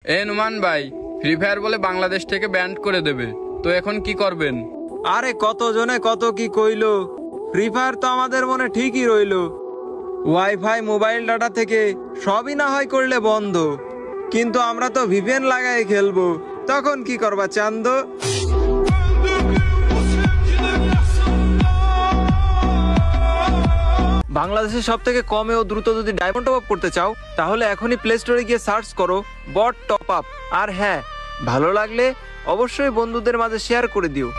নুমান ভাই, free fire বলে বাংলাদেশ থেকে ব্যান করে দেবে, তো এখন কি করবেন? আরে কতজনে কত কি কইলো, ফ্রি ফায়ার তো আমাদের মনে ঠিকই রইলো। ওয়াইফাই মোবাইল ডাটা থেকে সবই না হয় করলে বন্ধ, কিন্তু আমরা তো ভিপিএন লাগাই খেলবো, তখন কি করবা চান্দ? বাংলাদেশের সব থেকে কমে ও দ্রুত যদি ডায়মন্ড টপ আপ করতে চাও, তাহলে এখনই প্লে স্টোরে গিয়ে সার্চ করো বট টপ আপ। আর হ্যাঁ, ভালো লাগলে অবশ্যই বন্ধুদের মাঝে শেয়ার করে দিও।